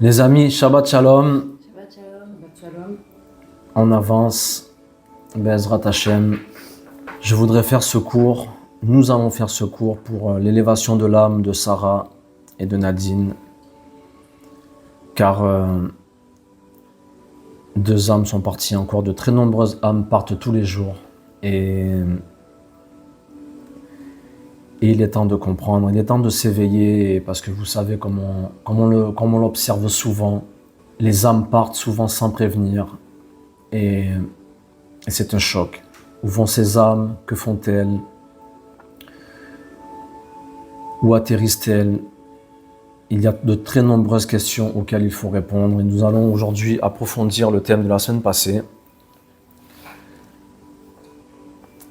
Les amis, Shabbat Shalom, Shabbat Shalom. Shabbat Shalom. on avance, Be'ezrat Hashem. Je voudrais faire ce cours, nous allons faire ce cours pour l'élévation de l'âme de Sarah et de Nadine, car deux âmes sont parties encore, de très nombreuses âmes partent tous les jours, et il est temps de comprendre, il est temps de s'éveiller, parce que vous savez comme on l'observe souvent, les âmes partent souvent sans prévenir, et c'est un choc. Où vont ces âmes? Que font-elles? Où atterrissent-elles? Il y a de très nombreuses questions auxquelles il faut répondre, et nous allons aujourd'hui approfondir le thème de la semaine passée.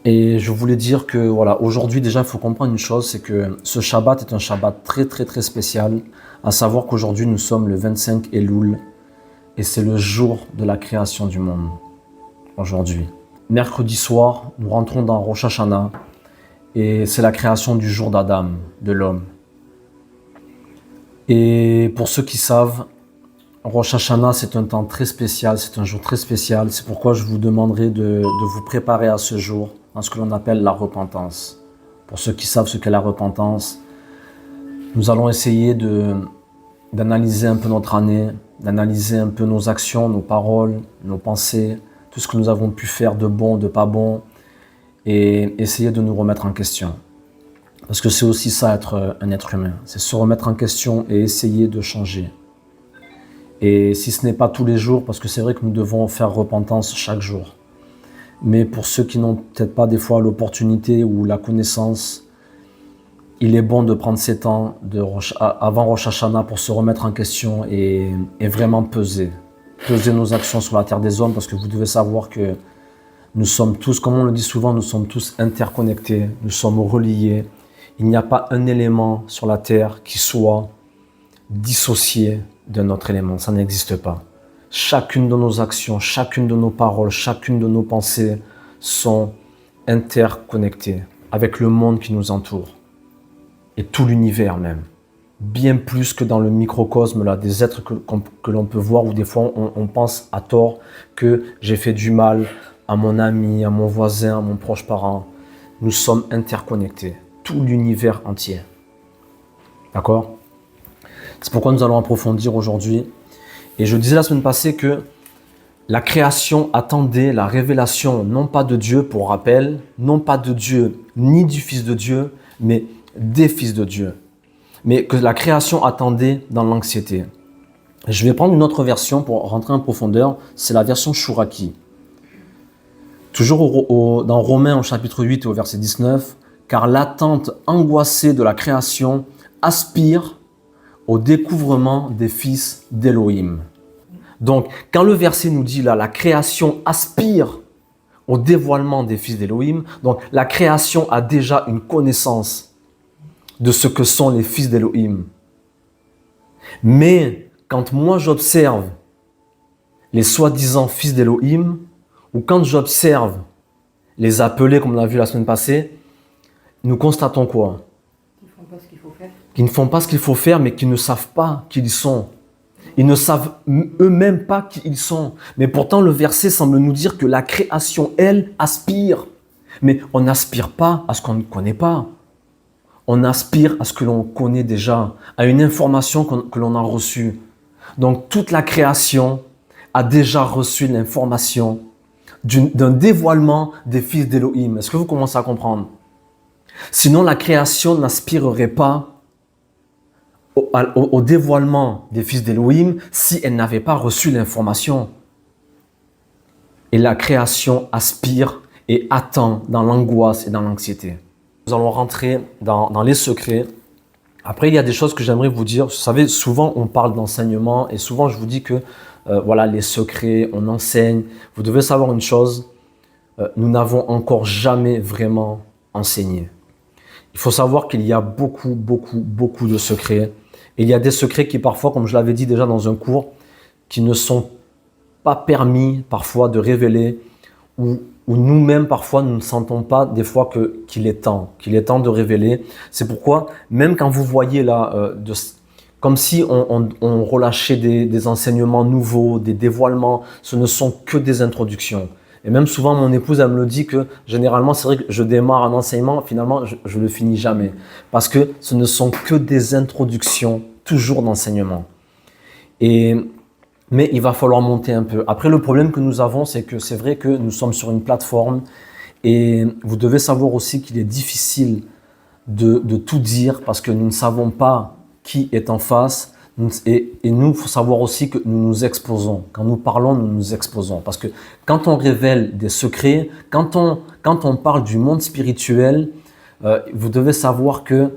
Et je voulais dire que voilà, aujourd'hui déjà il faut comprendre une chose, c'est que ce Shabbat est un Shabbat très spécial, à savoir qu'aujourd'hui nous sommes le 25 Elul, et c'est le jour de la création du monde, aujourd'hui. Mercredi soir, nous rentrons dans Rosh Hashanah, et c'est la création du jour d'Adam, de l'homme. Et pour ceux qui savent, Rosh Hashanah c'est un temps très spécial, c'est un jour très spécial, c'est pourquoi je vous demanderai de vous préparer à ce jour, à ce que l'on appelle la repentance. Pour ceux qui savent ce qu'est la repentance, nous allons essayer d'analyser un peu notre année, d'analyser un peu nos actions, nos paroles, nos pensées, tout ce que nous avons pu faire de bon, de pas bon, et essayer de nous remettre en question. Parce que c'est aussi ça être un être humain, c'est se remettre en question et essayer de changer. Et si ce n'est pas tous les jours, parce que c'est vrai que nous devons faire repentance chaque jour. Mais pour ceux qui n'ont peut-être pas des fois l'opportunité ou la connaissance, il est bon de prendre ces temps avant Rosh Hashanah pour se remettre en question et vraiment peser nos actions sur la terre des hommes, parce que vous devez savoir que nous sommes tous, comme on le dit souvent, nous sommes tous interconnectés, nous sommes reliés. Il n'y a pas un élément sur la terre qui soit dissocié d'un autre élément, ça n'existe pas. Chacune de nos actions, chacune de nos paroles, chacune de nos pensées sont interconnectées avec le monde qui nous entoure et tout l'univers même. Bien plus que dans le microcosme là, des êtres que l'on peut voir, où des fois on pense à tort que j'ai fait du mal à mon ami, à mon voisin, à mon proche parent. Nous sommes interconnectés, tout l'univers entier. D'accord? C'est pourquoi nous allons approfondir aujourd'hui. Et je disais la semaine passée que la création attendait la révélation, non pas de Dieu, pour rappel, non pas de Dieu, ni du Fils de Dieu, mais des fils de Dieu. Mais que la création attendait dans l'anxiété. Je vais prendre une autre version pour rentrer en profondeur, c'est la version Chouraki. Toujours dans Romains au chapitre 8 et au verset 19, car l'attente angoissée de la création aspire au découvrement des fils d'Élohim. Donc, quand le verset nous dit là, la création aspire au dévoilement des fils d'Élohim, donc la création a déjà une connaissance de ce que sont les fils d'Élohim. Mais quand moi j'observe les soi-disant fils d'Élohim, ou quand j'observe les appelés, comme on l'a vu la semaine passée, nous constatons quoi? Ils ne font pas ce qu'il faut faire. Qu'ils ne font pas ce qu'il faut faire, mais qu'ils ne savent pas qui ils sont. Ils ne savent eux-mêmes pas qui ils sont. Mais pourtant, le verset semble nous dire que la création, elle, aspire. Mais on n'aspire pas à ce qu'on ne connaît pas. On aspire à ce que l'on connaît déjà, à une information que l'on a reçue. Donc, toute la création a déjà reçu l'information d'un dévoilement des fils d'Élohim. Est-ce que vous commencez à comprendre? Sinon, la création n'aspirerait pas au dévoilement des fils d'Élohim si elle n'avait pas reçu l'information. Et la création aspire et attend dans l'angoisse et dans l'anxiété. Nous allons rentrer dans les secrets. Après, il y a des choses que j'aimerais vous dire. Vous savez, souvent on parle d'enseignement et souvent je vous dis que voilà, les secrets, on enseigne. Vous devez savoir une chose, nous n'avons encore jamais vraiment enseigné. Il faut savoir qu'il y a beaucoup de secrets. Et il y a des secrets qui parfois, comme je l'avais dit déjà dans un cours, qui ne sont pas permis parfois de révéler, ou nous-mêmes parfois nous ne sentons pas des fois qu'il est temps de révéler. C'est pourquoi même quand vous voyez là comme si on relâchait des enseignements nouveaux, des dévoilements. Ce ne sont que des introductions. Et même souvent, mon épouse, elle me le dit que généralement, c'est vrai que je démarre un enseignement, finalement, je le finis jamais. Parce que ce ne sont que des introductions, toujours d'enseignement. Mais il va falloir monter un peu. Après, le problème que nous avons, c'est que c'est vrai que nous sommes sur une plateforme et vous devez savoir aussi qu'il est difficile de tout dire parce que nous ne savons pas qui est en face. Et nous, il faut savoir aussi que nous nous exposons. Quand nous parlons, nous nous exposons. Parce que quand on révèle des secrets, quand on parle du monde spirituel, vous devez savoir que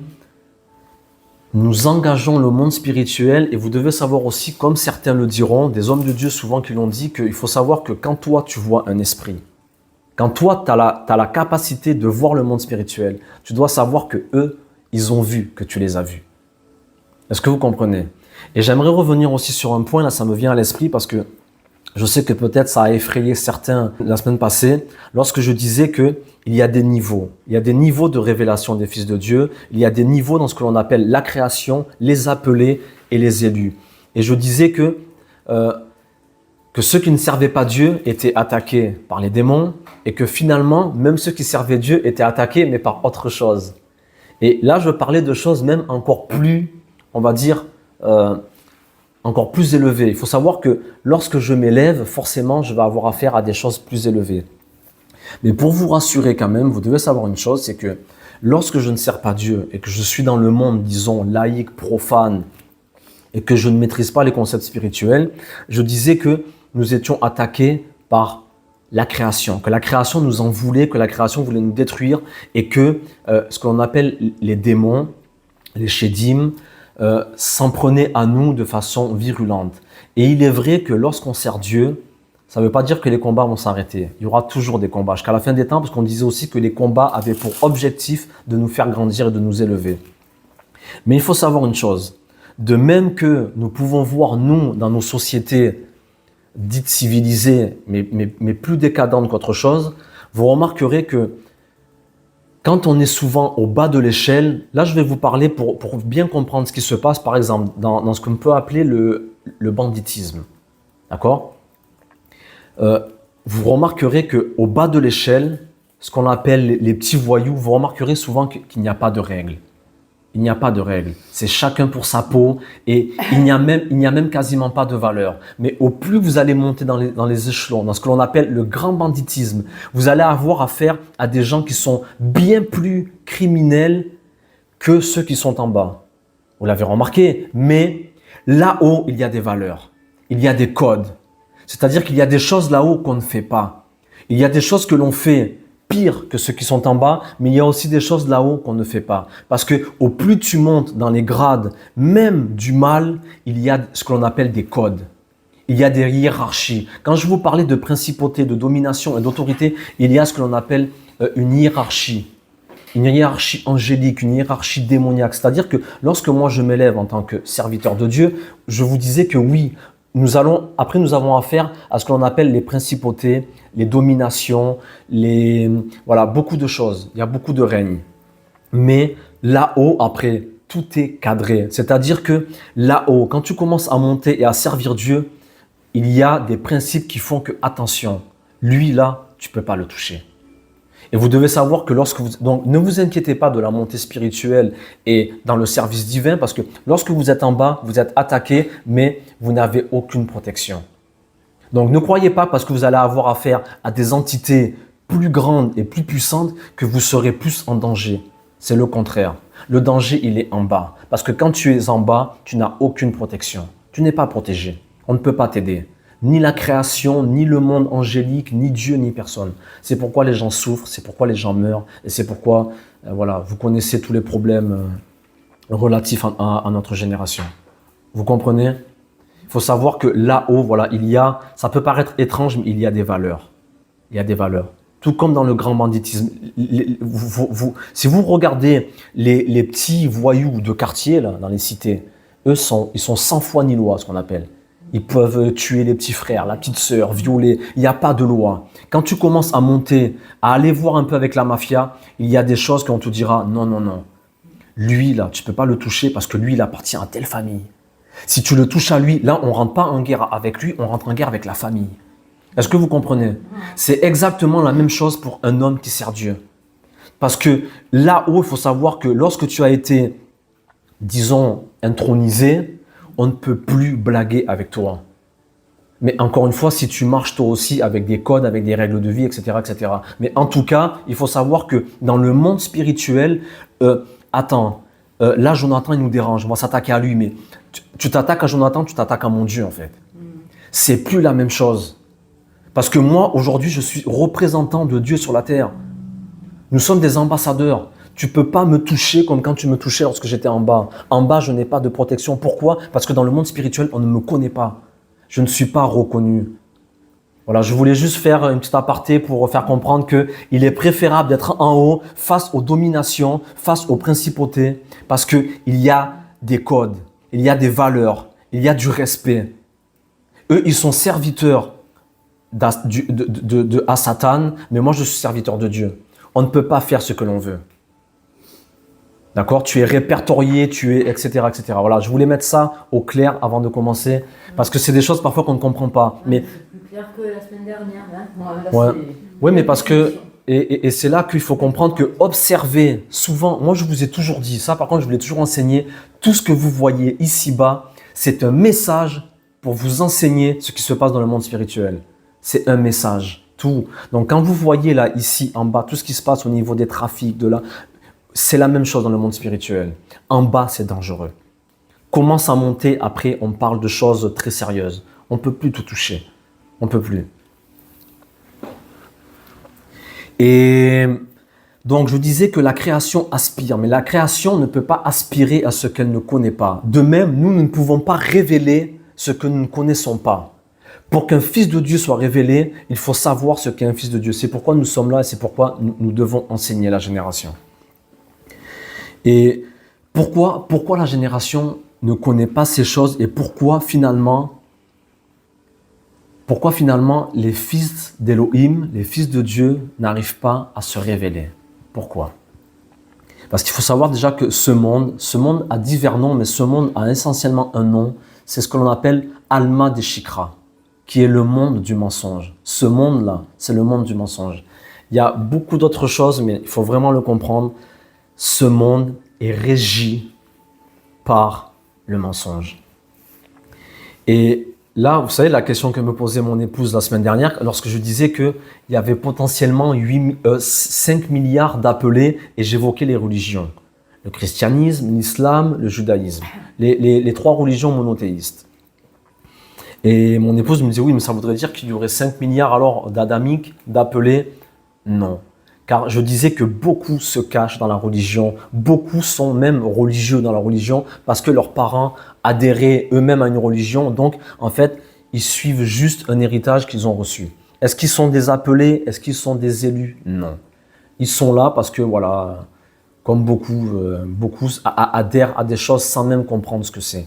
nous engageons le monde spirituel et vous devez savoir aussi, comme certains le diront, des hommes de Dieu souvent qui l'ont dit, qu'il faut savoir que quand toi tu vois un esprit, quand toi tu as la capacité de voir le monde spirituel, tu dois savoir que eux, ils ont vu que tu les as vus. Est-ce que vous comprenez? Et j'aimerais revenir aussi sur un point, là ça me vient à l'esprit parce que je sais que peut-être ça a effrayé certains la semaine passée, lorsque je disais qu'il y a des niveaux. Il y a des niveaux de révélation des fils de Dieu. Il y a des niveaux dans ce que l'on appelle la création, les appelés et les élus. Et je disais que ceux qui ne servaient pas Dieu étaient attaqués par les démons et que finalement, même ceux qui servaient Dieu étaient attaqués, mais par autre chose. Et là, je parlais de choses même encore plus, on va dire, encore plus élevées. Il faut savoir que lorsque je m'élève, forcément, je vais avoir affaire à des choses plus élevées. Mais pour vous rassurer quand même, vous devez savoir une chose, c'est que lorsque je ne sers pas Dieu et que je suis dans le monde, disons, laïque, profane, et que je ne maîtrise pas les concepts spirituels, je disais que nous étions attaqués par la création, que la création nous en voulait, que la création voulait nous détruire et que ce que l'on appelle les démons, les shédim, s'en prenaient à nous de façon virulente. Et il est vrai que lorsqu'on sert Dieu, ça ne veut pas dire que les combats vont s'arrêter. Il y aura toujours des combats jusqu'à la fin des temps, parce qu'on disait aussi que les combats avaient pour objectif de nous faire grandir et de nous élever. Mais il faut savoir une chose, de même que nous pouvons voir, nous, dans nos sociétés dites civilisées, mais plus décadentes qu'autre chose, vous remarquerez que quand on est souvent au bas de l'échelle, là je vais vous parler pour bien comprendre ce qui se passe, par exemple, dans ce qu'on peut appeler le banditisme. D'accord ? Vous remarquerez qu'au bas de l'échelle, ce qu'on appelle les petits voyous, vous remarquerez souvent qu'il n'y a pas de règles. Il n'y a pas de règles. C'est chacun pour sa peau et il n'y a même quasiment pas de valeur. Mais au plus vous allez monter dans les échelons, dans ce que l'on appelle le grand banditisme, vous allez avoir affaire à des gens qui sont bien plus criminels que ceux qui sont en bas. Vous l'avez remarqué, mais là-haut, il y a des valeurs. Il y a des codes. C'est-à-dire qu'il y a des choses là-haut qu'on ne fait pas. Il y a des choses que l'on fait pire que ceux qui sont en bas, mais il y a aussi des choses là-haut qu'on ne fait pas. Parce que au plus tu montes dans les grades, même du mal, il y a ce que l'on appelle des codes. Il y a des hiérarchies. Quand je vous parlais de principauté, de domination et d'autorité, il y a ce que l'on appelle une hiérarchie. Une hiérarchie angélique, une hiérarchie démoniaque. C'est-à-dire que lorsque moi je m'élève en tant que serviteur de Dieu, je vous disais que oui, nous avons affaire à ce que l'on appelle les principautés, les dominations, voilà, beaucoup de choses. Il y a beaucoup de règnes. Mais là-haut, après, tout est cadré. C'est-à-dire que là-haut, quand tu commences à monter et à servir Dieu, il y a des principes qui font que, attention, lui là, tu ne peux pas le toucher. Et vous devez savoir que donc ne vous inquiétez pas de la montée spirituelle et dans le service divin, parce que lorsque vous êtes en bas, vous êtes attaqué, mais vous n'avez aucune protection. Donc ne croyez pas parce que vous allez avoir affaire à des entités plus grandes et plus puissantes que vous serez plus en danger. C'est le contraire. Le danger, il est en bas. Parce que quand tu es en bas, tu n'as aucune protection. Tu n'es pas protégé. On ne peut pas t'aider. Ni la création, ni le monde angélique, ni Dieu, ni personne. C'est pourquoi les gens souffrent, c'est pourquoi les gens meurent, et c'est pourquoi, voilà, vous connaissez tous les problèmes relatifs à notre génération. Vous comprenez ? Il faut savoir que là-haut, voilà, ça peut paraître étrange, mais il y a des valeurs. Il y a des valeurs. Tout comme dans le grand banditisme. Si vous regardez les petits voyous de quartier, là, dans les cités, ils sont sans foi ni loi, ce qu'on appelle. Ils peuvent tuer les petits frères, la petite sœur, violer. Il n'y a pas de loi. Quand tu commences à monter, à aller voir un peu avec la mafia, il y a des choses qu'on te dira non, non, non. lui là, tu peux pas le toucher parce que lui, il appartient à telle famille. Si tu le touches à lui, là, on rentre pas en guerre avec lui, on rentre en guerre avec la famille. Est-ce que vous comprenez? C'est exactement la même chose pour un homme qui sert Dieu. Parce que là-haut, il faut savoir que lorsque tu as été, disons, intronisé, on ne peut plus blaguer avec toi. Mais encore une fois, si tu marches toi aussi avec des codes, avec des règles de vie, etc., etc. Mais en tout cas, il faut savoir que dans le monde spirituel, là, Jonathan, il nous dérange, on va s'attaquer à lui, mais tu t'attaques à Jonathan, tu t'attaques à mon Dieu, en fait. C'est plus la même chose. Parce que moi, aujourd'hui, je suis représentant de Dieu sur la terre. Nous sommes des ambassadeurs. Tu ne peux pas me toucher comme quand tu me touchais lorsque j'étais en bas. En bas, je n'ai pas de protection. Pourquoi? Parce que dans le monde spirituel, on ne me connaît pas. Je ne suis pas reconnu. Voilà, je voulais juste faire une petite aparté pour faire comprendre qu'il est préférable d'être en haut face aux dominations, face aux principautés, parce qu'il y a des codes, il y a des valeurs, il y a du respect. Eux, ils sont serviteurs à Satan, mais moi, je suis serviteur de Dieu. On ne peut pas faire ce que l'on veut. D'accord? Tu es répertorié, etc., etc. Voilà, je voulais mettre ça au clair avant de commencer, parce que c'est des choses parfois qu'on ne comprend pas. Mais c'est plus clair que la semaine dernière. Hein. Ouais. Oui, mais parce que, et c'est là qu'il faut comprendre que observer, souvent, moi je vous ai toujours dit, ça par contre je vous l'ai toujours enseigné, tout ce que vous voyez ici-bas, c'est un message pour vous enseigner ce qui se passe dans le monde spirituel. C'est un message, tout. Donc quand vous voyez là, ici, en bas, tout ce qui se passe au niveau des trafics, de là, c'est la même chose dans le monde spirituel. En bas, c'est dangereux. Commence à monter, après on parle de choses très sérieuses. On ne peut plus tout toucher. On ne peut plus. Et donc, je disais que la création aspire, mais la création ne peut pas aspirer à ce qu'elle ne connaît pas. De même, nous ne pouvons pas révéler ce que nous ne connaissons pas. Pour qu'un fils de Dieu soit révélé, il faut savoir ce qu'est un fils de Dieu. C'est pourquoi nous sommes là et c'est pourquoi nous devons enseigner la génération. Et pourquoi la génération ne connaît pas ces choses et pourquoi finalement les fils d'Élohim, les fils de Dieu, n'arrivent pas à se révéler? Pourquoi? Parce qu'il faut savoir déjà que ce monde a divers noms, mais ce monde a essentiellement un nom. C'est ce que l'on appelle Alma Deshikra, qui est le monde du mensonge. Ce monde-là, c'est le monde du mensonge. Il y a beaucoup d'autres choses, mais il faut vraiment le comprendre. Ce monde est régi par le mensonge. Et là, vous savez, la question que me posait mon épouse la semaine dernière, lorsque je disais qu'il y avait potentiellement 5 milliards d'appelés, et j'évoquais les religions. Le christianisme, l'islam, le judaïsme. Les trois religions monothéistes. Et mon épouse me disait, oui, mais ça voudrait dire qu'il y aurait 5 milliards alors d'adamiques, d'appelés. Non. Car je disais que beaucoup se cachent dans la religion, beaucoup sont même religieux dans la religion parce que leurs parents adhéraient eux-mêmes à une religion. Donc, en fait, ils suivent juste un héritage qu'ils ont reçu. Est-ce qu'ils sont des appelés? Est-ce qu'ils sont des élus? Non. Ils sont là parce que, voilà, comme beaucoup adhèrent à des choses sans même comprendre ce que c'est.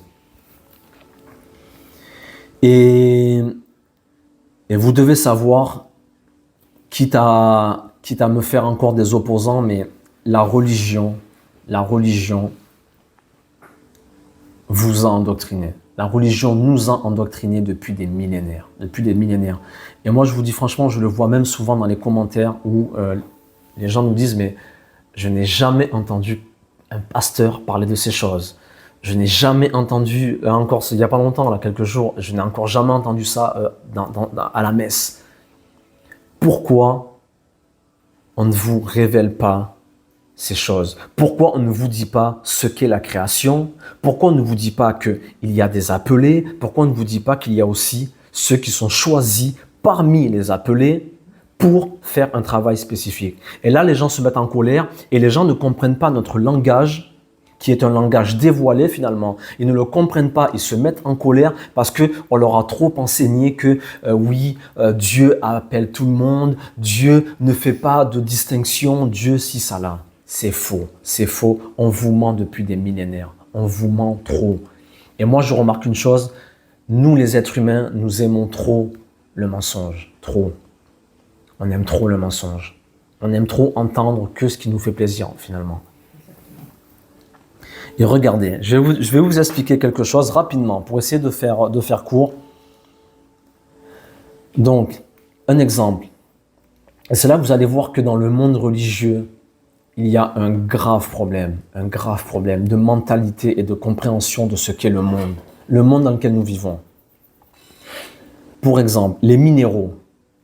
Et vous devez savoir, quitte à me faire encore des opposants, mais la religion vous a endoctriné. La religion nous a endoctrinés depuis des millénaires. Et moi, je vous dis franchement, je le vois même souvent dans les commentaires où les gens nous disent, mais je n'ai jamais entendu un pasteur parler de ces choses. Je n'ai jamais entendu, encore il n'y a pas longtemps, là, quelques jours, je n'ai encore jamais entendu ça à la messe. Pourquoi on ne vous révèle pas ces choses? Pourquoi on ne vous dit pas ce qu'est la création? Pourquoi on ne vous dit pas qu'il y a des appelés? Pourquoi on ne vous dit pas qu'il y a aussi ceux qui sont choisis parmi les appelés pour faire un travail spécifique? Et là, les gens se mettent en colère et les gens ne comprennent pas notre langage, qui est un langage dévoilé finalement. Ils ne le comprennent pas, ils se mettent en colère parce qu'on leur a trop enseigné que Dieu appelle tout le monde, Dieu ne fait pas de distinction, Dieu si ça là. C'est faux, on vous ment depuis des millénaires, on vous ment trop. Et moi je remarque une chose, nous les êtres humains, nous aimons trop le mensonge, trop. On aime trop le mensonge, on aime trop entendre que ce qui nous fait plaisir finalement. Et regardez, je vais vous expliquer quelque chose rapidement pour essayer de faire court. Donc, un exemple. Et c'est là que vous allez voir que dans le monde religieux, il y a un grave problème de mentalité et de compréhension de ce qu'est le monde dans lequel nous vivons. Pour exemple, les minéraux.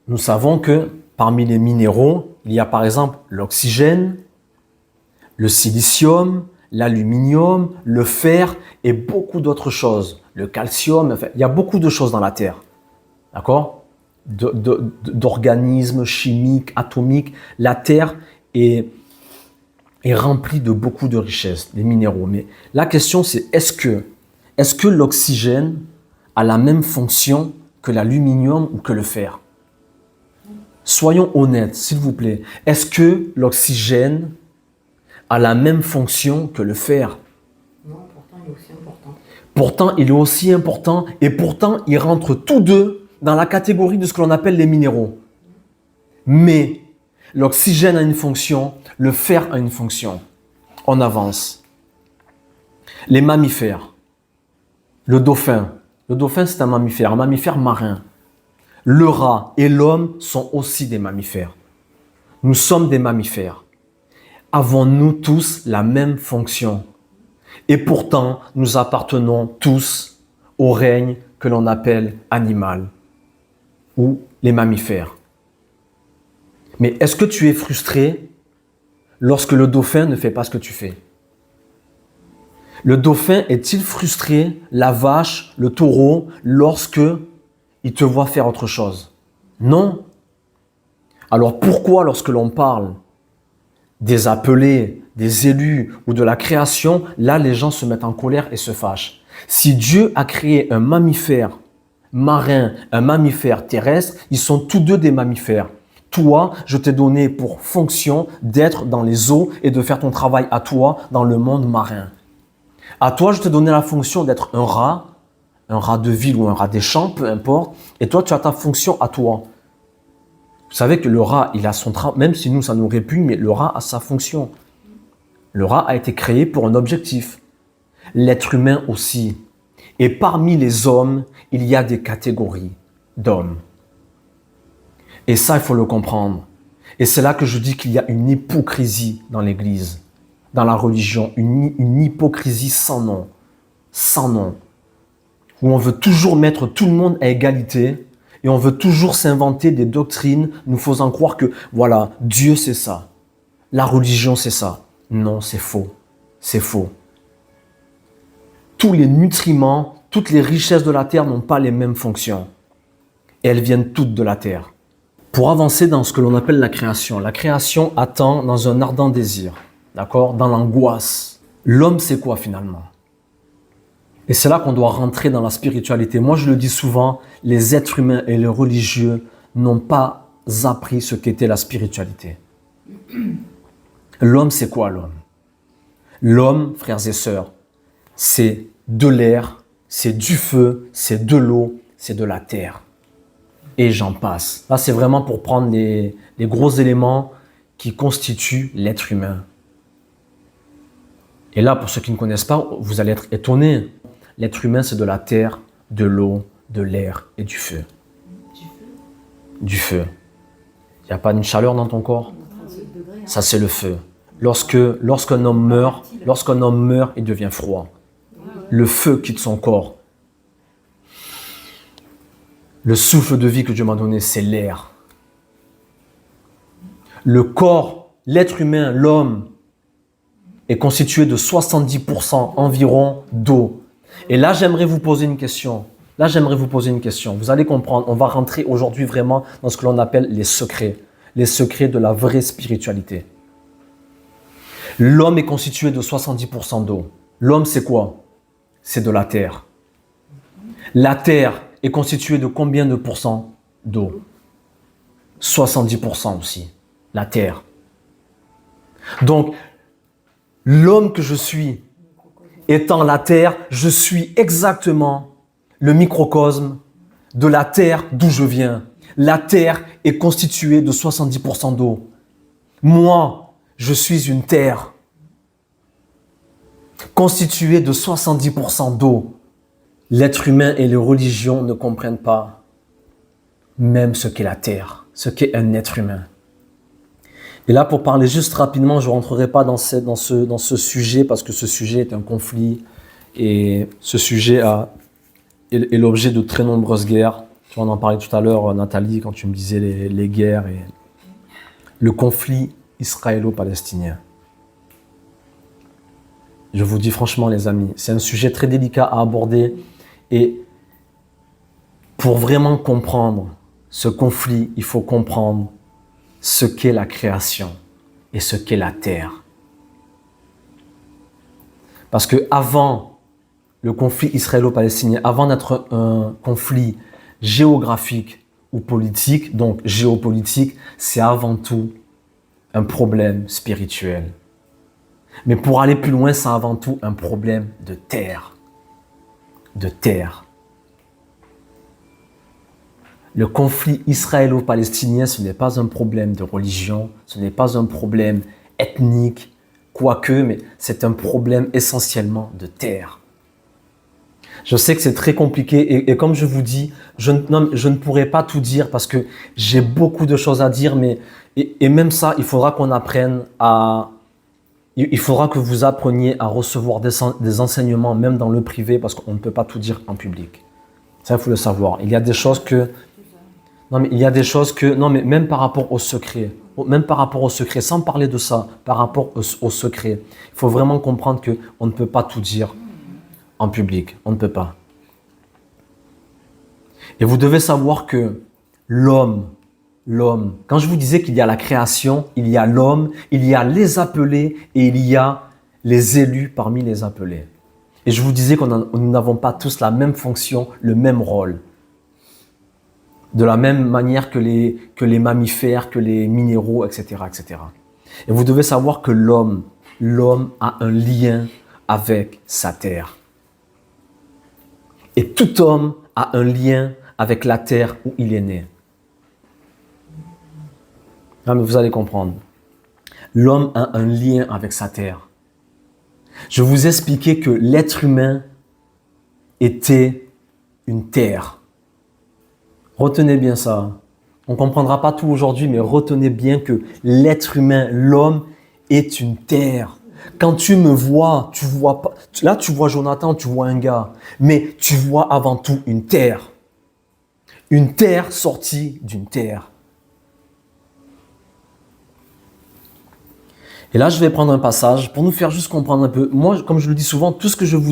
Nous savons que parmi les minéraux, il y a par exemple l'oxygène, le silicium, l'aluminium, le fer et beaucoup d'autres choses. Le calcium, enfin, il y a beaucoup de choses dans la Terre. D'accord ? D'organismes chimiques, atomiques. La Terre est remplie de beaucoup de richesses, des minéraux. Mais la question c'est, est-ce que l'oxygène a la même fonction que l'aluminium ou que le fer? Soyons honnêtes, s'il vous plaît. Est-ce que l'oxygène a la même fonction que le fer? Non, pourtant il est aussi important. Pourtant, il est aussi important et pourtant, ils rentrent tous deux dans la catégorie de ce que l'on appelle les minéraux. Mais l'oxygène a une fonction, le fer a une fonction. On avance. Les mammifères. Le dauphin. Le dauphin, c'est un mammifère marin. Le rat et l'homme sont aussi des mammifères. Nous sommes des mammifères. Avons-nous tous la même fonction? Et pourtant, nous appartenons tous au règne que l'on appelle animal ou les mammifères. Mais est-ce que tu es frustré lorsque le dauphin ne fait pas ce que tu fais? Le dauphin est-il frustré, la vache, le taureau, lorsque il te voit faire autre chose? Non. Alors pourquoi lorsque l'on parle des appelés, des élus ou de la création, là les gens se mettent en colère et se fâchent? Si Dieu a créé un mammifère marin, un mammifère terrestre, ils sont tous deux des mammifères. Toi, je t'ai donné pour fonction d'être dans les eaux et de faire ton travail à toi dans le monde marin. À toi, je t'ai donné la fonction d'être un rat de ville ou un rat des champs, peu importe. Et toi, tu as ta fonction à toi. Vous savez que le rat, il a son travail, même si nous, ça nous répugne, mais le rat a sa fonction. Le rat a été créé pour un objectif. L'être humain aussi. Et parmi les hommes, il y a des catégories d'hommes. Et ça, il faut le comprendre. Et c'est là que je dis qu'il y a une hypocrisie dans l'Église, dans la religion, une hypocrisie sans nom, où on veut toujours mettre tout le monde à égalité et on veut toujours s'inventer des doctrines nous faisant croire que, voilà, Dieu c'est ça, la religion c'est ça. Non, c'est faux, c'est faux. Tous les nutriments, toutes les richesses de la terre n'ont pas les mêmes fonctions. Et elles viennent toutes de la terre. Pour avancer dans ce que l'on appelle la création attend dans un ardent désir, d'accord, dans l'angoisse. L'homme, c'est quoi finalement? Et c'est là qu'on doit rentrer dans la spiritualité. Moi, je le dis souvent, les êtres humains et les religieux n'ont pas appris ce qu'était la spiritualité. L'homme, c'est quoi l'homme? L'homme, frères et sœurs, c'est de l'air, c'est du feu, c'est de l'eau, c'est de la terre. Et j'en passe. Là, c'est vraiment pour prendre les gros éléments qui constituent l'être humain. Et là, pour ceux qui ne connaissent pas, vous allez être étonnés. L'être humain, c'est de la terre, de l'eau, de l'air et du feu. Du feu. Il n'y a pas une chaleur dans ton corps? Ça, c'est le feu. Lorsqu'un homme meurt, il devient froid. Le feu quitte son corps. Le souffle de vie que Dieu m'a donné, c'est l'air. Le corps, l'être humain, l'homme, est constitué de 70% environ d'eau. Et là, j'aimerais vous poser une question. Vous allez comprendre, on va rentrer aujourd'hui vraiment dans ce que l'on appelle les secrets de la vraie spiritualité. L'homme est constitué de 70% d'eau. L'homme, c'est quoi? C'est de la terre. La terre est constituée de combien de pourcents d'eau? 70% aussi, la terre. Donc, l'homme que je suis, étant la terre, je suis exactement le microcosme de la terre d'où je viens. La terre est constituée de 70% d'eau. Moi, je suis une terre. constitué de 70% d'eau. L'être humain et les religions ne comprennent pas même ce qu'est la terre, ce qu'est un être humain. Et là, pour parler juste rapidement, je ne rentrerai pas dans ce sujet parce que ce sujet est un conflit et ce sujet est l'objet de très nombreuses guerres. Tu en parlais tout à l'heure, Nathalie, quand tu me disais les guerres et le conflit israélo-palestinien. Je vous dis franchement, les amis, c'est un sujet très délicat à aborder et pour vraiment comprendre ce conflit, il faut comprendre ce qu'est la création et ce qu'est la terre. Parce que avant le conflit israélo-palestinien, avant d'être un conflit géographique ou politique, donc géopolitique, c'est avant tout un problème spirituel. Mais pour aller plus loin, c'est avant tout un problème de terre. De terre. Le conflit israélo-palestinien, ce n'est pas un problème de religion, ce n'est pas un problème ethnique, quoique, mais c'est un problème essentiellement de terre. Je sais que c'est très compliqué et comme je vous dis, je ne pourrai pas tout dire parce que j'ai beaucoup de choses à dire, mais et même ça, il faudra qu'on apprenne à... Il faudra que vous appreniez à recevoir des enseignements, même dans le privé, parce qu'on ne peut pas tout dire en public. Ça, il faut le savoir. Il y a des choses que... Non, mais même par rapport au secret, sans parler de ça, par rapport au secret, il faut vraiment comprendre qu'on ne peut pas tout dire en public. On ne peut pas. Et vous devez savoir que l'homme, quand je vous disais qu'il y a la création, il y a l'homme, il y a les appelés et il y a les élus parmi les appelés. Et je vous disais que nous n'avons pas tous la même fonction, le même rôle. De la même manière que les mammifères, que les minéraux, etc., etc. Et vous devez savoir que l'homme a un lien avec sa terre. Et tout homme a un lien avec la terre où il est né. Ah, mais vous allez comprendre. L'homme a un lien avec sa terre. Je vous expliquais que l'être humain était une terre. Retenez bien ça. On ne comprendra pas tout aujourd'hui, mais retenez bien que l'être humain, l'homme, est une terre. Quand tu me vois, tu vois pas. Là, tu vois Jonathan, tu vois un gars, mais tu vois avant tout une terre. Une terre sortie d'une terre. Et là, je vais prendre un passage pour nous faire juste comprendre un peu. Moi, comme je le dis souvent, tout ce que je vous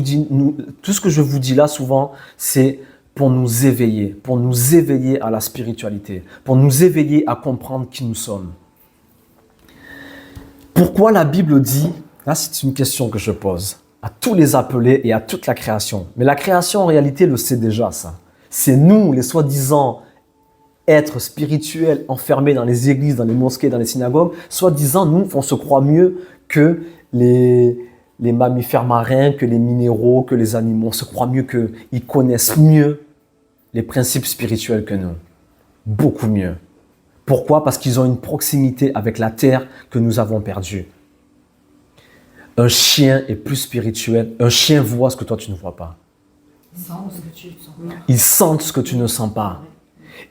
dis là souvent, c'est pour nous éveiller à la spiritualité, pour nous éveiller à comprendre qui nous sommes. Pourquoi la Bible dit, là c'est une question que je pose à tous les appelés et à toute la création, mais la création en réalité le sait déjà ça. C'est nous, les soi-disant êtres spirituels enfermés dans les églises, dans les mosquées, dans les synagogues, soi-disant nous on se croit mieux que les mammifères marins, que les minéraux, que les animaux. On se croit mieux qu'ils connaissent mieux les principes spirituels que nous. Beaucoup mieux. Pourquoi? Parce qu'ils ont une proximité avec la terre que nous avons perdue. Un chien est plus spirituel. Un chien voit ce que toi tu ne vois pas. Ils sentent ce que tu ne sens pas.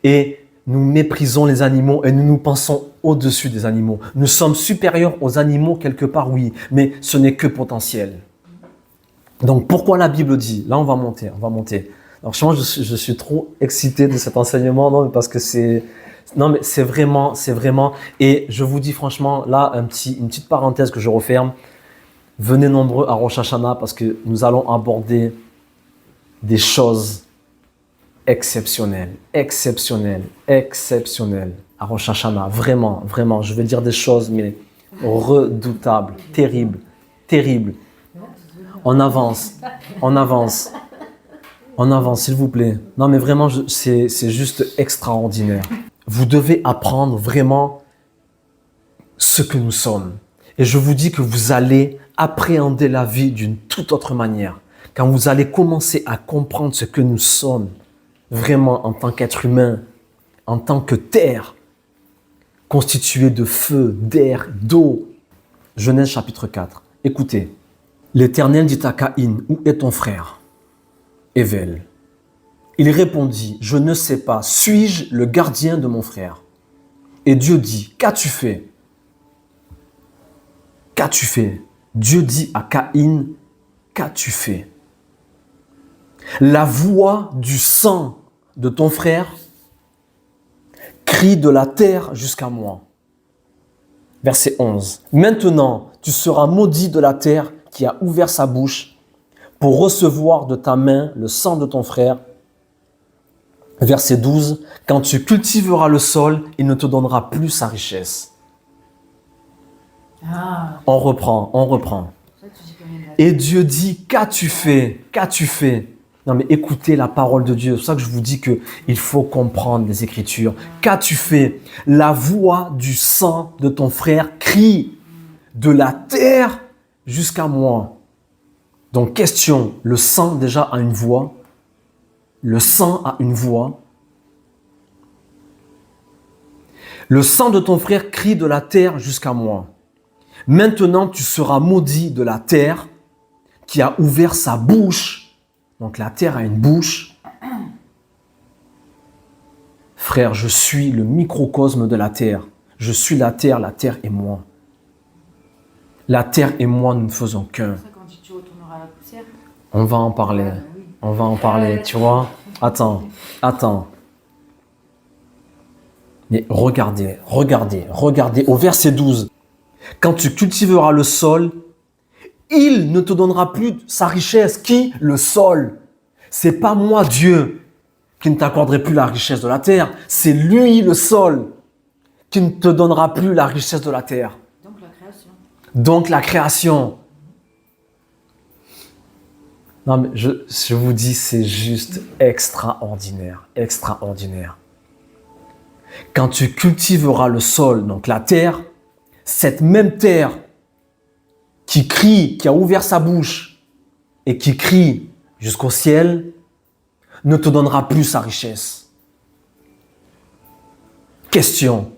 Et nous méprisons les animaux et nous nous pensons au-dessus des animaux. Nous sommes supérieurs aux animaux quelque part, oui, mais ce n'est que potentiel. Donc pourquoi la Bible dit? Là on va monter. Alors franchement, je suis trop excité de cet enseignement, non, parce que c'est vraiment, et je vous dis franchement, là, une petite parenthèse que je referme. Venez nombreux à Rosh Hashanah parce que nous allons aborder des choses exceptionnelles à Rosh Hashanah. Vraiment, je vais dire des choses, mais redoutables, terribles. On avance, s'il vous plaît. Non, mais vraiment, c'est juste extraordinaire. Vous devez apprendre vraiment ce que nous sommes. Et je vous dis que vous allez appréhender la vie d'une toute autre manière. Quand vous allez commencer à comprendre ce que nous sommes, vraiment en tant qu'être humain, en tant que terre, constituée de feu, d'air, d'eau. Genèse chapitre 4. Écoutez, L'Éternel dit à Caïn, où est ton frère Hével. Il répondit, je ne sais pas, suis-je le gardien de mon frère? Et Dieu dit, qu'as-tu fait? Qu'as-tu fait? Dieu dit à Caïn, qu'as-tu fait? La voix du sang de ton frère crie de la terre jusqu'à moi. Verset 11. Maintenant, tu seras maudit de la terre qui a ouvert sa bouche pour recevoir de ta main le sang de ton frère. Verset 12. Quand tu cultiveras le sol, il ne te donnera plus sa richesse. Ah, On reprend. ça, tu dis que rien de la- Et Dieu dit, qu'as-tu fait? Qu'as-tu fait? Non mais écoutez la parole de Dieu. C'est pour ça que je vous dis qu'il faut comprendre les Écritures. Qu'as-tu fait? La voix du sang de ton frère crie de la terre jusqu'à moi. Donc question, le sang déjà a une voix. Le sang a une voix. Le sang de ton frère crie de la terre jusqu'à moi. Maintenant tu seras maudit de la terre qui a ouvert sa bouche. Donc la terre a une bouche. Frère, je suis le microcosme de la terre. Je suis la terre est moi. La terre et moi, nous ne faisons qu'un. Ça, quand tu retourneras à la poussière. On va en parler. Oui. On va en parler, tu vois. Attends. Mais regardez au verset 12. Quand tu cultiveras le sol, il ne te donnera plus sa richesse. Qui? Le sol. C'est pas moi, Dieu, qui ne t'accorderai plus la richesse de la terre. C'est lui, le sol, qui ne te donnera plus la richesse de la terre. Donc la création. Donc la création. Non mais je vous dis, c'est juste extraordinaire. Quand tu cultiveras le sol, donc la terre, cette même terre qui crie, qui a ouvert sa bouche et qui crie jusqu'au ciel, ne te donnera plus sa richesse. Question.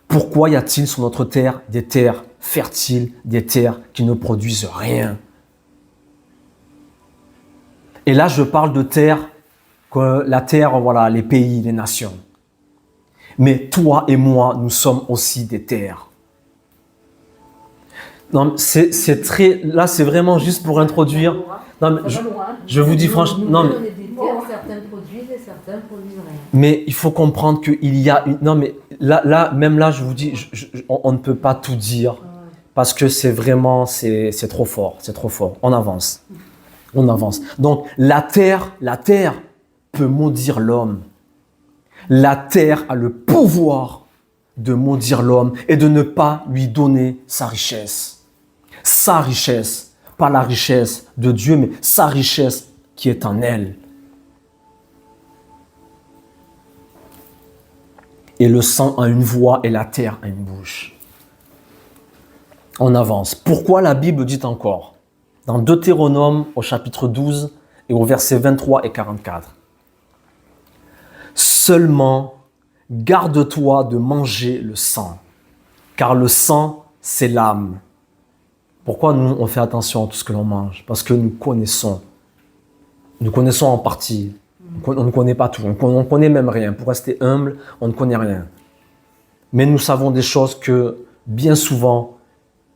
Pourquoi y a-t-il sur notre terre des terres fertiles, des terres qui ne produisent rien? Et là, je parle de terre, que la terre, voilà, les pays, les nations. Mais toi et moi, nous sommes aussi des terres. Non, c'est très, là, c'est vraiment juste pour introduire. Non, mais je vous dis franchement, non, mais, On est des terres, certains produisent et certains produisent rien. mais il faut comprendre qu'il y a une, non, mais là, même là, je vous dis, on ne peut pas tout dire parce que c'est vraiment, c'est trop fort, On avance. Donc, la terre peut maudire l'homme. La terre a le pouvoir de maudire l'homme et de ne pas lui donner sa richesse. Sa richesse, pas la richesse de Dieu, mais sa richesse qui est en elle. Et le sang a une voix et la terre a une bouche. On avance. Pourquoi la Bible dit encore, dans Deutéronome au chapitre 12 et au verset 23 et 44, seulement garde-toi de manger le sang, car le sang, c'est l'âme. Pourquoi nous, on fait attention à tout ce que l'on mange? Parce que nous connaissons en partie. On ne connaît pas tout, on ne connaît même rien. Pour rester humble, on ne connaît rien. Mais nous savons des choses que, bien souvent,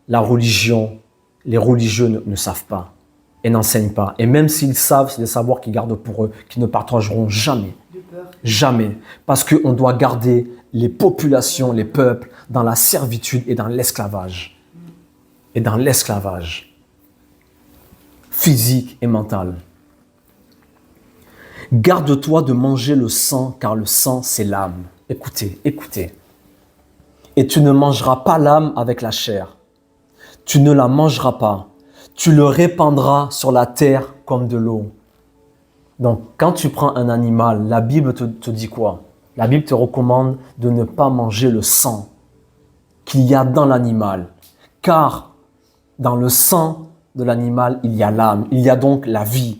la religion, les religieux ne savent pas et n'enseignent pas. Et même s'ils savent, c'est des savoirs qu'ils gardent pour eux, qu'ils ne partageront jamais. De peur. Jamais. Parce qu'on doit garder les populations, les peuples, dans la servitude et dans l'esclavage. Et dans l'esclavage physique et mental. Garde-toi de manger le sang, car le sang, c'est l'âme. Écoutez. Et tu ne mangeras pas l'âme avec la chair. Tu ne la mangeras pas. Tu le répandras sur la terre comme de l'eau. Donc, quand tu prends un animal, la Bible te dit quoi? La Bible te recommande de ne pas manger le sang qu'il y a dans l'animal. Car dans le sang de l'animal, il y a l'âme. Il y a donc la vie.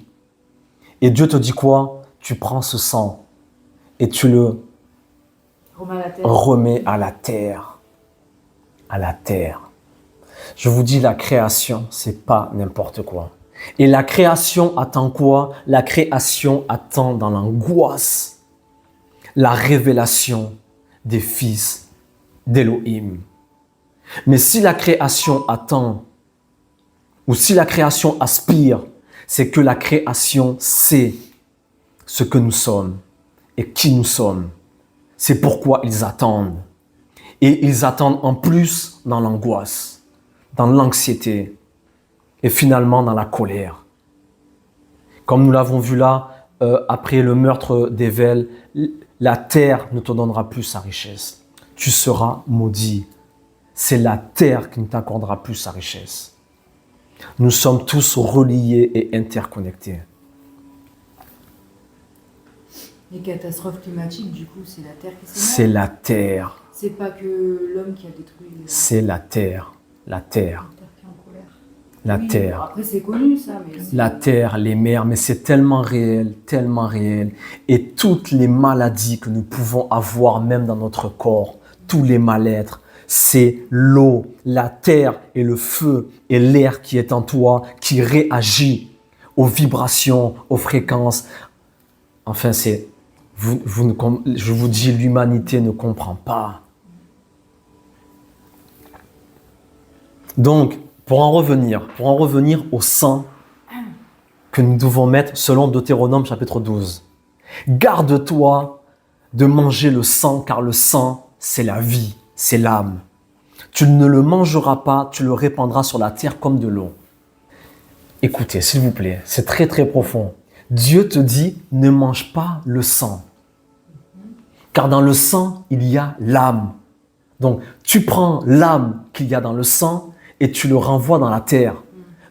Et Dieu te dit quoi? Tu prends ce sang et tu le remets à la terre. À la terre. Je vous dis, la création, c'est pas n'importe quoi. Et la création attend quoi? La création attend dans l'angoisse la révélation des fils d'Élohim. Mais si la création attend, ou si la création aspire, c'est que la création sait ce que nous sommes et qui nous sommes. C'est pourquoi ils attendent. Et ils attendent en plus dans l'angoisse, dans l'anxiété et finalement dans la colère. Comme nous l'avons vu là, après le meurtre d'Ével, la terre ne te donnera plus sa richesse. Tu seras maudit. C'est la terre qui ne t'accordera plus sa richesse. Nous sommes tous reliés et interconnectés. Les catastrophes climatiques, du coup, c'est la Terre qui s'énerve. C'est la terre. C'est pas que l'homme qui a détruit C'est la terre. La terre. la Terre qui est en colère. La Oui, terre. bon, après, c'est connu, ça, mais... La terre, les mers, mais c'est tellement réel, tellement réel. Et toutes les maladies que nous pouvons avoir, même dans notre corps, tous les mal-être, c'est l'eau, la terre et le feu et l'air qui est en toi, qui réagit aux vibrations, aux fréquences. Enfin, c'est... je vous dis, l'humanité ne comprend pas. Donc, pour en revenir au sang que nous devons mettre selon Deutéronome chapitre 12. Garde-toi de manger le sang, car le sang, c'est la vie, c'est l'âme. Tu ne le mangeras pas, tu le répandras sur la terre comme de l'eau. Écoutez, s'il vous plaît, c'est très très profond. Dieu te dit, ne mange pas le sang. Car dans le sang, il y a l'âme. Donc, tu prends l'âme qu'il y a dans le sang et tu le renvoies dans la terre.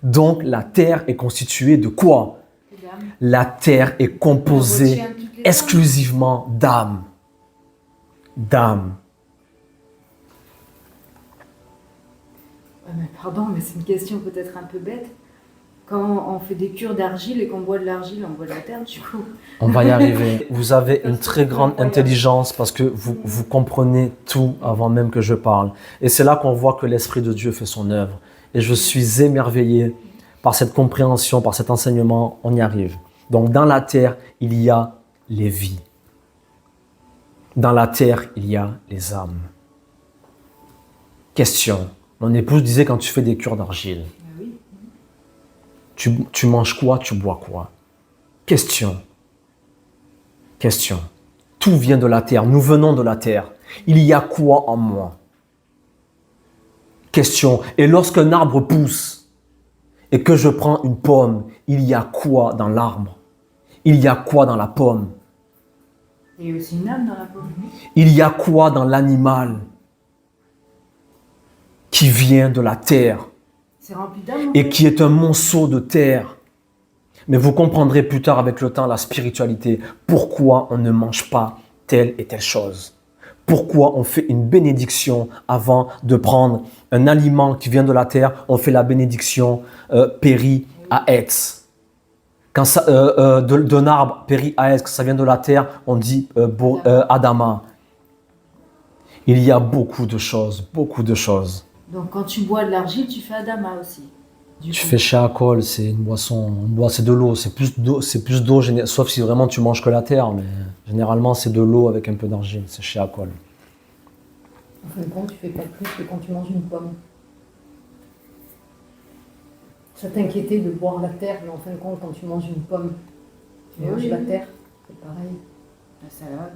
Donc, la terre est constituée de quoi? La terre est composée exclusivement d'âme. D'âme. Mais pardon, mais c'est une question peut-être un peu bête. Quand on fait des cures d'argile et qu'on boit de l'argile, on boit de la terre, du coup. On va y arriver. Vous avez une très grande intelligence parce que vous comprenez tout avant même que je parle. Et c'est là qu'on voit que l'Esprit de Dieu fait son œuvre. Et je suis émerveillé par cette compréhension, par cet enseignement. On y arrive. Donc, dans la terre, il y a les vies. Dans la terre, il y a les âmes. Question. Mon épouse disait quand tu fais des cures d'argile, Oui. tu manges quoi, tu bois quoi? Question. Question. Tout vient de la terre. Nous venons de la terre. Il y a quoi en moi? Question. Et lorsqu'un arbre pousse et que je prends une pomme, il y a quoi dans l'arbre? Il y a quoi dans la pomme? Il y a aussi une âme dans la pomme. Il y a quoi dans l'animal qui vient de la terre C'est rempli d'âme. et qui est un monceau de terre? Mais vous comprendrez plus tard avec le temps la spiritualité. Pourquoi on ne mange pas telle et telle chose? Pourquoi on fait une bénédiction avant de prendre un aliment qui vient de la terre? On fait la bénédiction péri à Etz. Quand ça, d'un arbre péri à Etz, quand ça vient de la terre, on dit Adama. Il y a beaucoup de choses, beaucoup de choses. Donc quand tu bois de l'argile, tu fais Adama aussi. Tu fais Shahakol, c'est une boisson, c'est de l'eau, c'est plus d'eau, sauf si vraiment tu manges que la terre, mais généralement c'est de l'eau avec un peu d'argile, c'est Shahakol. En fin de compte, tu fais pas plus que quand tu manges une pomme. Ça t'inquiétait de boire la terre, mais en fin de compte, quand tu manges une pomme, tu manges la terre, c'est pareil. La salade.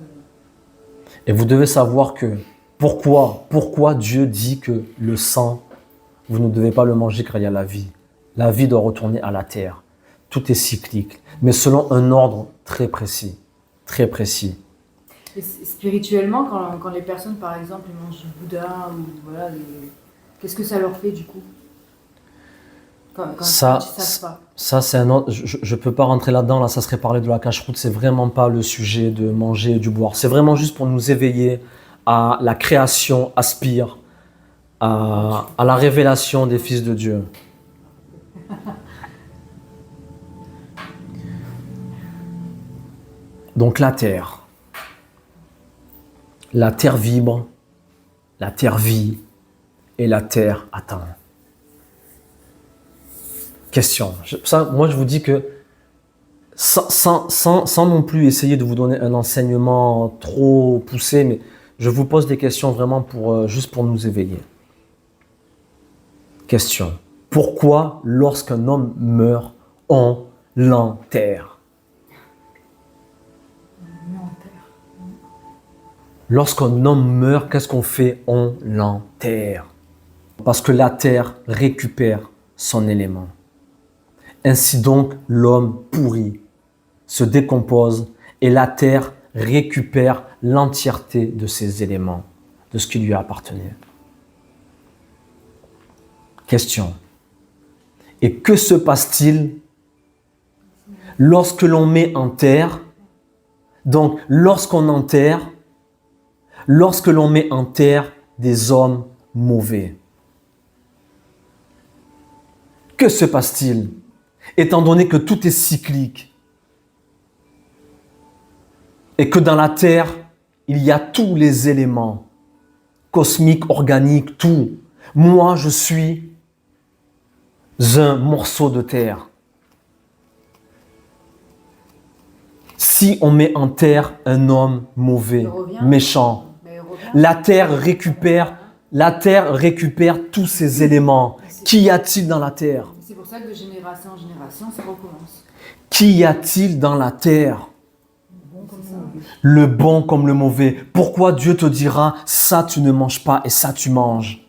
Et vous devez savoir que pourquoi Dieu dit que le sang, vous ne devez pas le manger car il y a la vie. La vie doit retourner à la terre. Tout est cyclique, mais selon un ordre très précis. Très précis. Et spirituellement, quand les personnes, par exemple, ils mangent du Bouddha, ou voilà, qu'est-ce que ça leur fait du coup quand ils savent pas. Ça c'est un autre, je peux pas rentrer là-dedans, là ça serait parler de la cache-route, c'est vraiment pas le sujet de manger et du boire. C'est vraiment juste pour nous éveiller à la création, aspire, à la révélation des fils de Dieu. Donc la terre vibre, la terre vit et la terre attend. Question. Moi, je vous dis que sans non plus essayer de vous donner un enseignement trop poussé, mais je vous pose des questions vraiment juste pour nous éveiller. Question. Pourquoi, lorsqu'un homme meurt, on l'enterre? Lorsqu'un homme meurt, qu'est-ce qu'on fait? On l'enterre. Parce que la terre récupère son élément. Ainsi donc, l'homme pourrit, se décompose et la terre récupère l'entièreté de ses éléments, de ce qui lui appartenait. Question. Et que se passe-t-il lorsque l'on met en terre, donc lorsqu'on enterre, lorsque l'on met en terre des hommes mauvais? Que se passe-t-il? Étant donné que tout est cyclique et que dans la terre, il y a tous les éléments cosmiques, organiques, tout. Moi, je suis un morceau de terre. Si on met en terre un homme mauvais, méchant, la terre récupère tous ces éléments. Qu'y a-t-il dans la terre? C'est pour ça que de génération en génération, ça recommence. Qu'y a-t-il dans la terre? Le bon comme le mauvais. Pourquoi Dieu te dira ça tu ne manges pas et ça tu manges?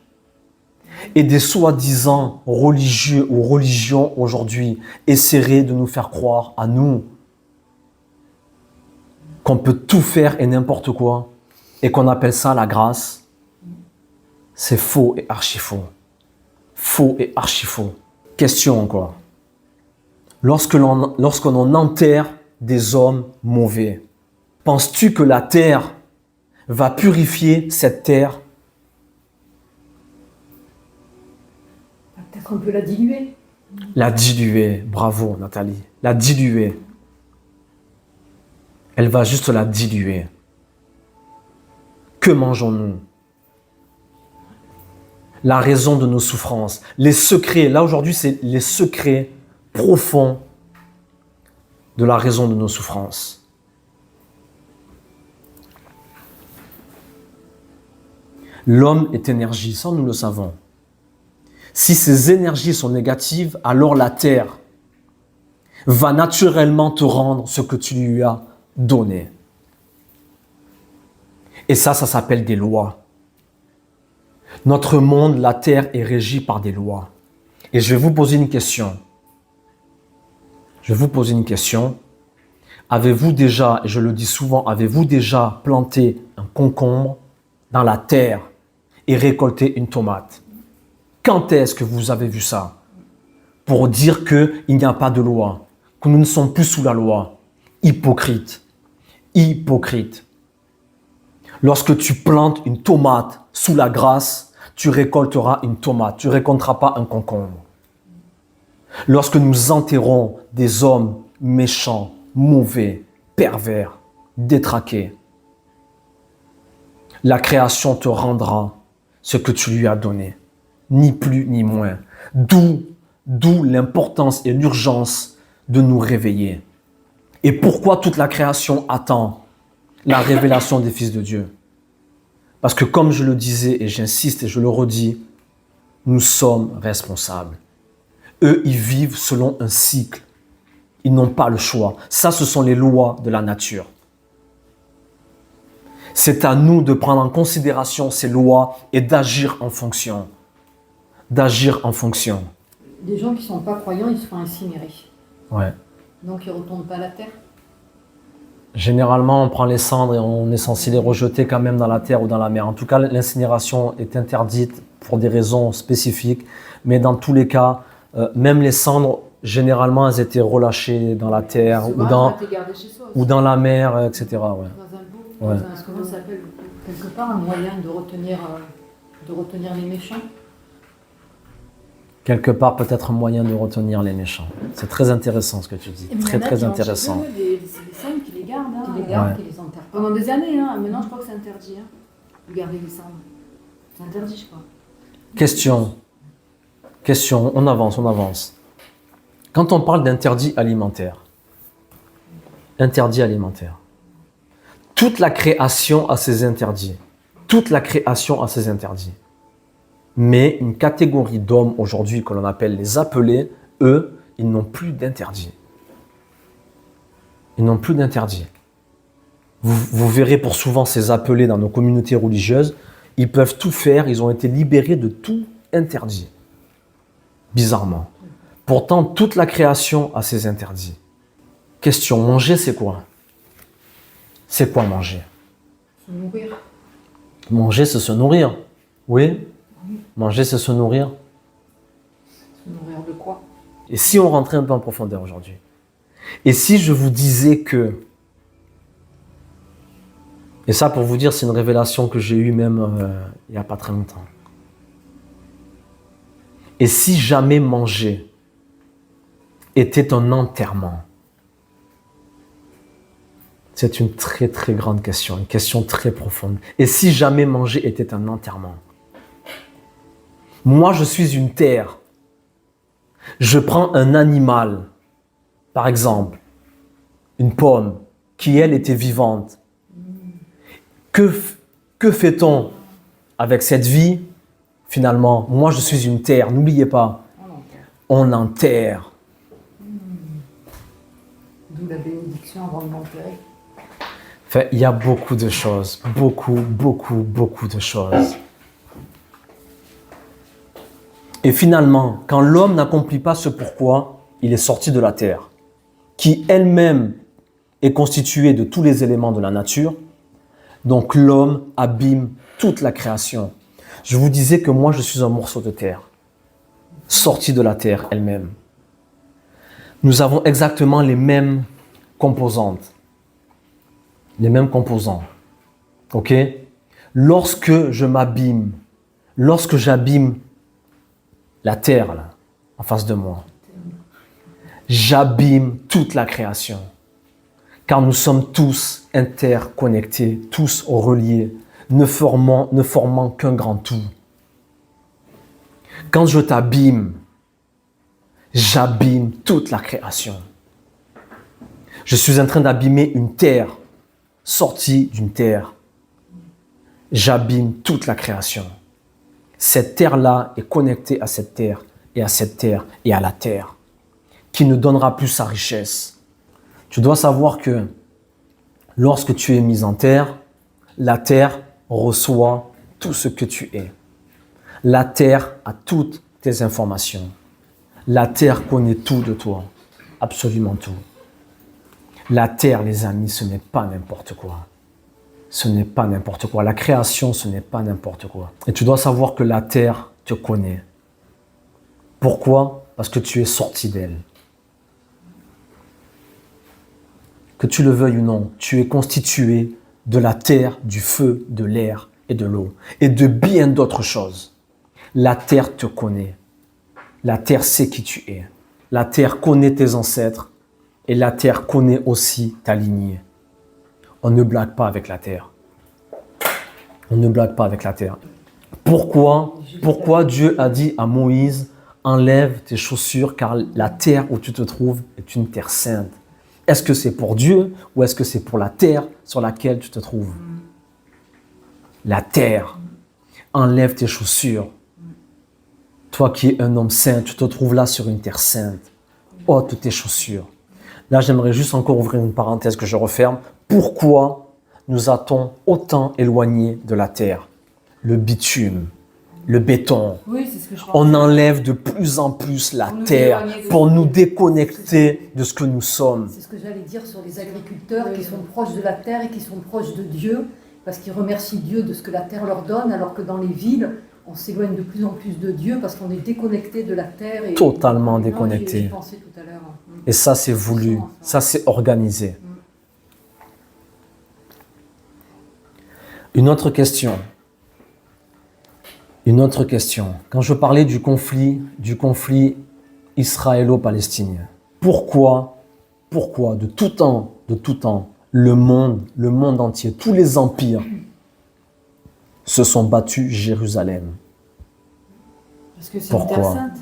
Et des soi-disant religieux ou religions aujourd'hui essaieraient de nous faire croire à nous qu'on peut tout faire et n'importe quoi et qu'on appelle ça la grâce. C'est faux et archi faux. Faux et archi faux. Question encore. Lorsqu'on enterre des hommes mauvais, penses-tu que la terre va purifier cette terre? Peut-être on peut la diluer. La diluer, bravo Nathalie. La diluer. Elle va juste la diluer. Que mangeons-nous? La raison de nos souffrances, les secrets. Là aujourd'hui, c'est les secrets profonds de la raison de nos souffrances. L'homme est énergie, ça nous le savons. Si ces énergies sont négatives, alors la terre va naturellement te rendre ce que tu lui as donné. Et ça s'appelle des lois. Notre monde, la terre, est régie par des lois. Et je vais vous poser une question. Avez-vous déjà, et je le dis souvent, avez-vous déjà planté un concombre dans la terre et récolté une tomate? Quand est-ce que vous avez vu ça? Pour dire qu'il n'y a pas de loi, que nous ne sommes plus sous la loi. Hypocrite. Hypocrite. Lorsque tu plantes une tomate sous la grâce, tu récolteras une tomate, tu ne récolteras pas un concombre. Lorsque nous enterrons des hommes méchants, mauvais, pervers, détraqués, la création te rendra ce que tu lui as donné, ni plus ni moins. D'où l'importance et l'urgence de nous réveiller. Et pourquoi toute la création attend la révélation des fils de Dieu? Parce que comme je le disais et j'insiste et je le redis, nous sommes responsables. Eux, ils vivent selon un cycle. Ils n'ont pas le choix. Ça, ce sont les lois de la nature. C'est à nous de prendre en considération ces lois et d'agir en fonction. D'agir en fonction. Les gens qui ne sont pas croyants, ils se font incinérer. Ouais. Donc ils ne retournent pas à la terre. Généralement, on prend les cendres et on est censé les rejeter quand même dans la terre ou dans la mer. En tout cas, l'incinération est interdite pour des raisons spécifiques. Mais dans tous les cas, même les cendres, généralement, elles étaient relâchées dans la terre ou dans la mer, etc. Ouais. Dans un beau, Ouais. comment ça s'appelle? Quelque part un moyen de retenir les méchants. Quelque part, peut-être un moyen de retenir les méchants. C'est très intéressant ce que tu dis. Très intéressant. C'est des scènes qui les gardent, Ouais. qui les enterrent. Pendant des années, hein. Maintenant je crois que c'est interdit. Hein. De garder les cendres. C'est interdit, je crois. Question, on avance. Quand on parle d'interdit alimentaire, toute la création a ses interdits. Toute la création a ses interdits. Mais une catégorie d'hommes aujourd'hui que l'on appelle les appelés, eux, ils n'ont plus d'interdits. Ils n'ont plus d'interdits. Vous verrez pour souvent ces appelés dans nos communautés religieuses, ils peuvent tout faire, ils ont été libérés de tout interdit. Bizarrement. Pourtant, toute la création a ses interdits. Question, manger, c'est quoi? C'est quoi manger? Se nourrir. Manger, c'est se nourrir. Oui? Manger, c'est se nourrir. Se nourrir de quoi? Et si on rentrait un peu en profondeur aujourd'hui? Et si je vous disais que... Et ça, pour vous dire, c'est une révélation que j'ai eue même il n'y a pas très longtemps. Et si jamais manger était un enterrement? C'est une très très grande question, une question très profonde. Et si jamais manger était un enterrement? Moi, je suis une terre. Je prends un animal, par exemple, une pomme, qui elle était vivante. Que fait-on avec cette vie? Finalement, moi je suis une terre, n'oubliez pas, on enterre. D'où la bénédiction avant de l'enterrer. Enfin, il y a beaucoup de choses, beaucoup de choses. Et finalement, quand l'homme n'accomplit pas ce pourquoi, il est sorti de la terre, qui elle-même est constituée de tous les éléments de la nature. Donc l'homme abîme toute la création. Je vous disais que moi je suis un morceau de terre, sorti de la terre elle-même. Nous avons exactement les mêmes composantes. Les mêmes composants. Ok? Lorsque je m'abîme, lorsque j'abîme la terre là, en face de moi, j'abîme toute la création. Car nous sommes tous interconnectés, tous reliés, ne formant qu'un grand tout. Quand je t'abîme, j'abîme toute la création. Je suis en train d'abîmer une terre, sortie d'une terre. J'abîme toute la création. Cette terre-là est connectée à cette terre, et à cette terre, et à la terre, qui ne donnera plus sa richesse. Tu dois savoir que lorsque tu es mis en terre, la terre reçoit tout ce que tu es. La terre a toutes tes informations. La terre connaît tout de toi, absolument tout. La terre, les amis, ce n'est pas n'importe quoi. Ce n'est pas n'importe quoi. La création, ce n'est pas n'importe quoi. Et tu dois savoir que la terre te connaît. Pourquoi? Parce que tu es sorti d'elle. Que tu le veuilles ou non, tu es constitué de la terre, du feu, de l'air et de l'eau, et de bien d'autres choses. La terre te connaît. La terre sait qui tu es. La terre connaît tes ancêtres, et la terre connaît aussi ta lignée. On ne blague pas avec la terre. On ne blague pas avec la terre. Pourquoi Dieu a dit à Moïse, enlève tes chaussures, car la terre où tu te trouves est une terre sainte. Est-ce que c'est pour Dieu ou est-ce que c'est pour la terre sur laquelle tu te trouves? La terre. Enlève tes chaussures. Toi qui es un homme saint, tu te trouves là sur une terre sainte. Ôte tes chaussures. Là, j'aimerais juste encore ouvrir une parenthèse que je referme. Pourquoi nous a-t-on autant éloignés de la terre? Le bitume, le béton. Oui, c'est ce que je pense. On enlève de plus en plus la terre pour nous déconnecter de ce que nous sommes. C'est ce que j'allais dire sur les agriculteurs qui sont proches de la terre et qui sont proches de Dieu, parce qu'ils remercient Dieu de ce que la terre leur donne, alors que dans les villes, on s'éloigne de plus en plus de Dieu parce qu'on est déconnecté de la terre. Et Totalement déconnecté. J'y pensais tout à l'heure. Et ça, c'est voulu. Ça, c'est organisé. Une autre question. Quand je parlais du conflit israélo-palestinien, pourquoi, de tout temps, le monde entier, tous les empires se sont battus Jérusalem? Parce que c'est Pourquoi? une terre sainte.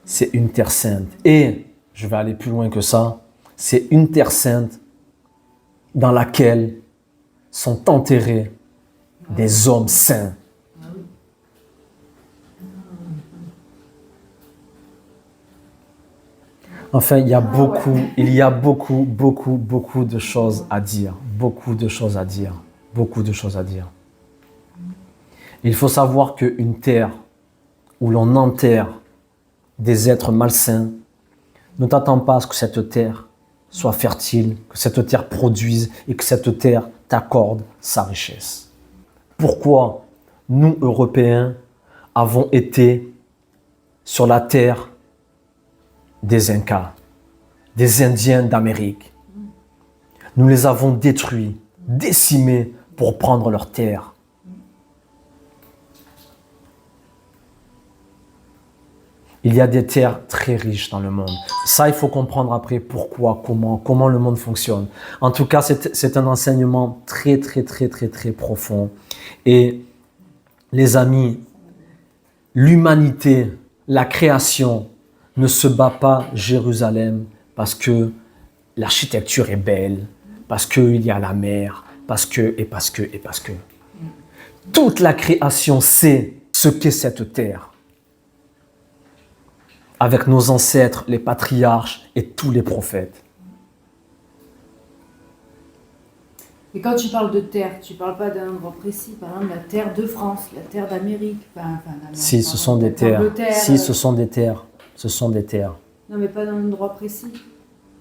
C'est une terre sainte. Et je vais aller plus loin que ça, c'est une terre sainte dans laquelle sont enterrés des hommes saints. Enfin, il y a beaucoup de choses à dire. Beaucoup de choses à dire. Beaucoup de choses à dire. Il faut savoir qu'une terre où l'on enterre des êtres malsains, ne t'attends pas à ce que cette terre soit fertile, que cette terre produise et que cette terre t'accorde sa richesse. Pourquoi nous, Européens, avons été sur la terre des Incas, des Indiens d'Amérique? Nous les avons détruits, décimés pour prendre leur terre. Il y a des terres très riches dans le monde. Ça, il faut comprendre après pourquoi, comment le monde fonctionne. En tout cas, c'est un enseignement très profond. Et les amis, l'humanité, la création ne se bat pas Jérusalem parce que l'architecture est belle, parce qu'il y a la mer, parce que. Toute la création sait ce qu'est cette terre. Avec nos ancêtres, les patriarches et tous les prophètes. Et quand tu parles de terre, tu ne parles pas d'un endroit précis, par exemple la terre de France, la terre d'Amérique. Si, ce sont des terres. Si, ce sont des terres. Ce sont des terres. Non, mais pas dans un endroit précis.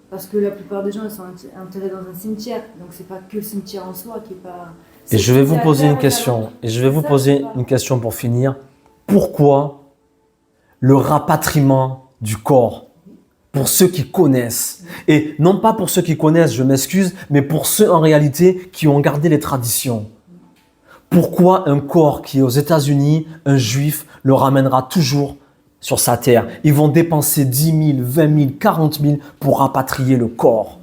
Parce que la plupart des gens ils sont enterrés dans un cimetière. Donc c'est pas que le cimetière en soi qui est pas... Et je vais vous poser une question. Et je vais vous poser une question pour finir. Pourquoi le rapatriement du corps, pour ceux qui connaissent, et non pas pour ceux qui connaissent, je m'excuse, mais pour ceux en réalité qui ont gardé les traditions? Pourquoi un corps qui est aux États-Unis, un juif, le ramènera toujours sur sa terre? Ils vont dépenser 10 000, 20 000, 40 000 pour rapatrier le corps.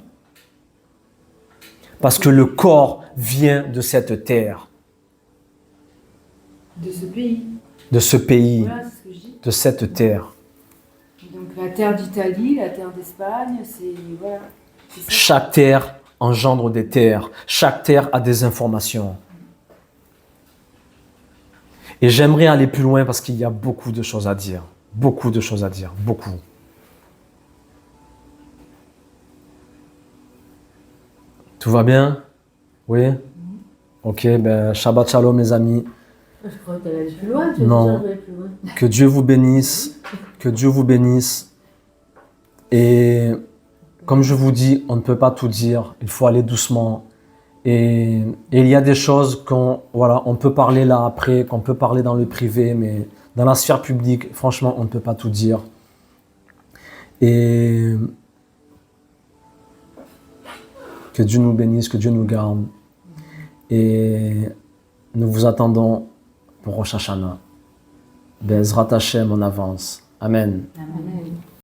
Parce que le corps vient de cette terre. De ce pays. De ce pays. Voilà, c'est ce que je dis. De cette terre. Donc la terre d'Italie, la terre d'Espagne, c'est... Voilà, c'est ça. Chaque terre engendre des terres. Chaque terre a des informations. Et j'aimerais aller plus loin parce qu'il y a beaucoup de choses à dire. Beaucoup de choses à dire. Beaucoup. Tout va bien? Oui? Ok, ben Shabbat Shalom les amis. Je crois qu'elle allait plus loin. Non. Que Dieu vous bénisse. Que Dieu vous bénisse. Et comme je vous dis, on ne peut pas tout dire. Il faut aller doucement. Et il y a des choses on peut parler là après, qu'on peut parler dans le privé, mais dans la sphère publique, franchement, on ne peut pas tout dire. Et que Dieu nous bénisse, que Dieu nous garde. Et nous vous attendons pour Rosh Hashanah. Be'ezrat Hashem, on avance. Amen. Amen.